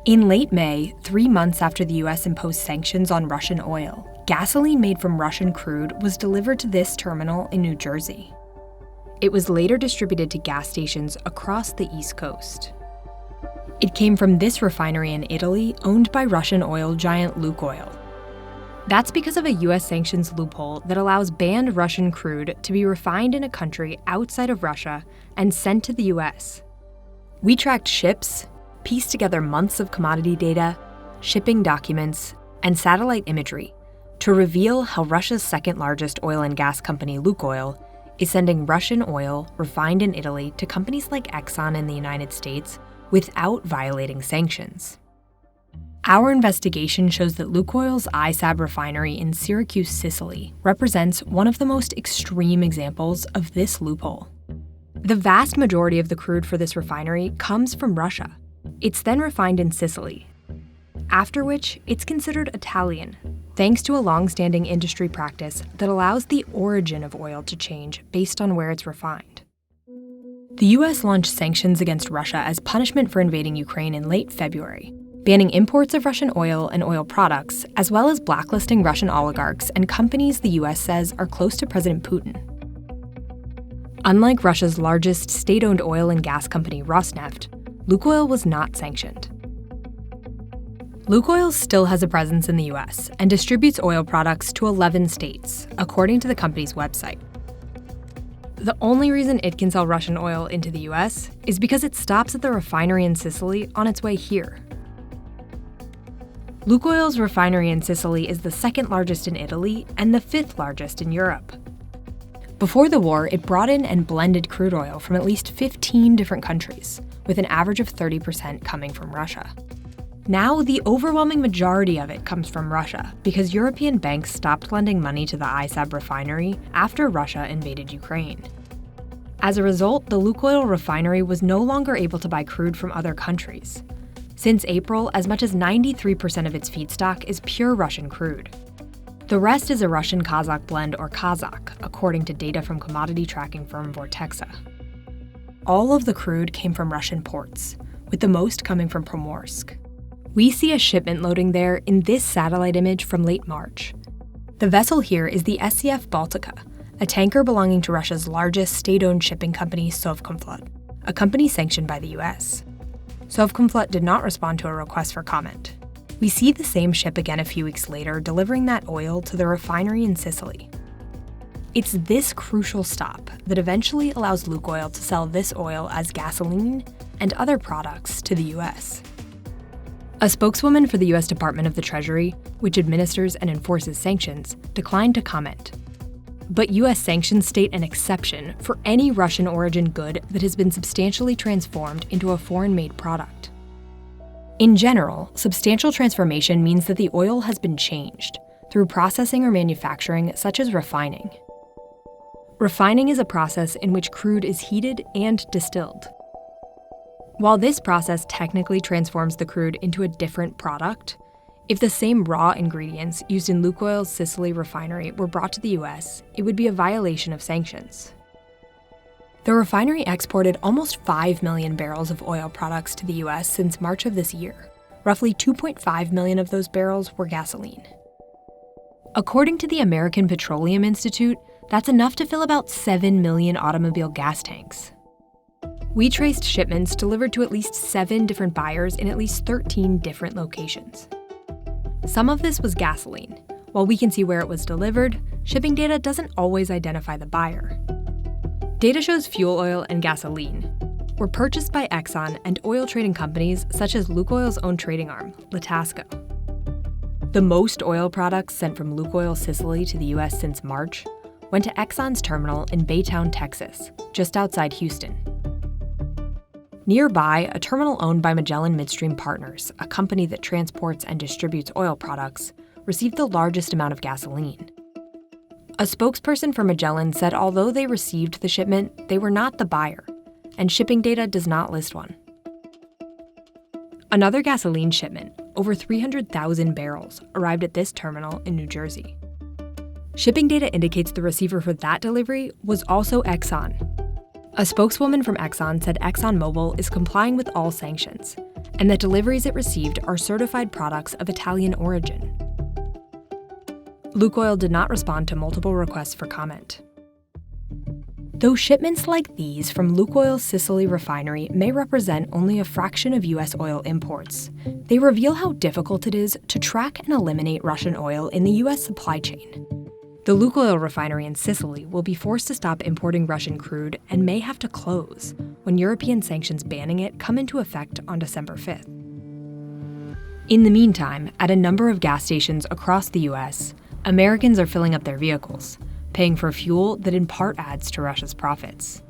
In late May, 3 months after the US imposed sanctions on Russian oil, gasoline made from Russian crude was delivered to this terminal in New Jersey. It was later distributed to gas stations across the East Coast. It came from this refinery in Italy owned by Russian oil giant Lukoil. That's because of a US sanctions loophole that allows banned Russian crude to be refined in a country outside of Russia and sent to the US. We tracked ships, pieced together months of commodity data, shipping documents, and satellite imagery to reveal how Russia's second largest oil and gas company, Lukoil, is sending Russian oil refined in Italy to companies like Exxon in the United States without violating sanctions. Our investigation shows that Lukoil's ISAB refinery in Syracuse, Sicily, represents one of the most extreme examples of this loophole. The vast majority of the crude for this refinery comes from Russia. It's then refined in Sicily, after which it's considered Italian, thanks to a long-standing industry practice that allows the origin of oil to change based on where it's refined. The US launched sanctions against Russia as punishment for invading Ukraine in late February, banning imports of Russian oil and oil products, as well as blacklisting Russian oligarchs and companies the US says are close to President Putin. Unlike Russia's largest state-owned oil and gas company, Rosneft, Lukoil was not sanctioned. Lukoil still has a presence in the US and distributes oil products to 11 states, according to the company's website. The only reason it can sell Russian oil into the US is because it stops at the refinery in Sicily on its way here. Lukoil's refinery in Sicily is the second largest in Italy and the fifth largest in Europe. Before the war, it brought in and blended crude oil from at least 15 different countries, with an average of 30% coming from Russia. Now, the overwhelming majority of it comes from Russia because European banks stopped lending money to the ISAB refinery after Russia invaded Ukraine. As a result, the Lukoil refinery was no longer able to buy crude from other countries. Since April, as much as 93% of its feedstock is pure Russian crude. The rest is a Russian-Kazakh blend, or Kazakh, according to data from commodity tracking firm Vortexa. All of the crude came from Russian ports, with the most coming from Primorsk. We see a shipment loading there in this satellite image from late March. The vessel here is the SCF Baltica, a tanker belonging to Russia's largest state-owned shipping company, Sovcomflot, a company sanctioned by the US. Sovcomflot did not respond to a request for comment. We see the same ship again a few weeks later, delivering that oil to the refinery in Sicily. It's this crucial stop that eventually allows Lukoil to sell this oil as gasoline and other products to the US. A spokeswoman for the US Department of the Treasury, which administers and enforces sanctions, declined to comment. But US sanctions state an exception for any Russian origin good that has been substantially transformed into a foreign-made product. In general, substantial transformation means that the oil has been changed through processing or manufacturing, such as refining. Refining is a process in which crude is heated and distilled. While this process technically transforms the crude into a different product, if the same raw ingredients used in Lukoil's Sicily refinery were brought to the US, it would be a violation of sanctions. The refinery exported almost 5 million barrels of oil products to the US since March of this year. Roughly 2.5 million of those barrels were gasoline. According to the American Petroleum Institute, that's enough to fill about 7 million automobile gas tanks. We traced shipments delivered to at least 7 different buyers in at least 13 different locations. Some of this was gasoline. While we can see where it was delivered, shipping data doesn't always identify the buyer. Data shows fuel oil and gasoline were purchased by Exxon and oil trading companies such as Lukoil's own trading arm, Litasco. The most oil products sent from Lukoil Sicily to the US since March went to Exxon's terminal in Baytown, Texas, just outside Houston. Nearby, a terminal owned by Magellan Midstream Partners, a company that transports and distributes oil products, received the largest amount of gasoline. A spokesperson for Magellan said although they received the shipment, they were not the buyer, and shipping data does not list one. Another gasoline shipment, over 300,000 barrels, arrived at this terminal in New Jersey. Shipping data indicates the receiver for that delivery was also Exxon. A spokeswoman from Exxon said ExxonMobil is complying with all sanctions, and that deliveries it received are certified products of Italian origin. Lukoil did not respond to multiple requests for comment. Though shipments like these from Lukoil's Sicily refinery may represent only a fraction of U.S. oil imports, they reveal how difficult it is to track and eliminate Russian oil in the U.S. supply chain. The Lukoil refinery in Sicily will be forced to stop importing Russian crude and may have to close when European sanctions banning it come into effect on December 5th. In the meantime, at a number of gas stations across the U.S., Americans are filling up their vehicles, paying for fuel that in part adds to Russia's profits.